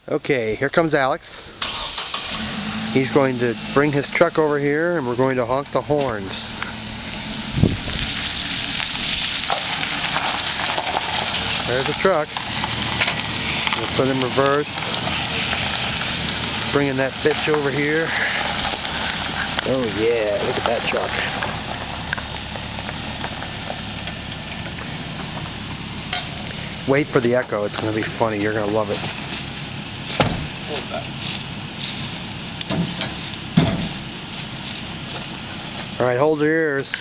Okay, here comes Alex. He's going to bring his truck over here and we're going to honk the horns. There's the truck. We'll put in reverse. Bringing that bitch over here. Oh yeah, look at that truck. Wait for the echo, it's going to be funny, you're going to love it. Hold that. Alright, hold your ears.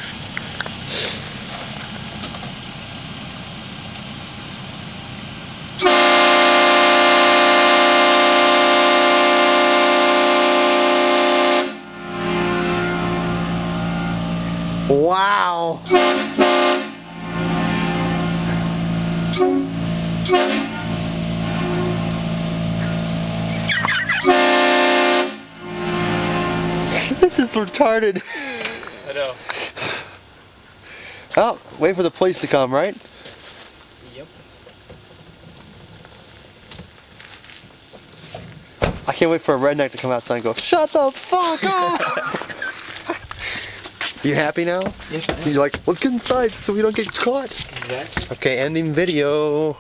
Wow! This is retarded. I know. Oh, wait for the police to come, right? Yep. I can't wait for a redneck to come outside and go, "Shut the fuck up!" You happy now? Yes, I am. You're like, let's get inside so we don't get caught. Exactly. Okay, ending video.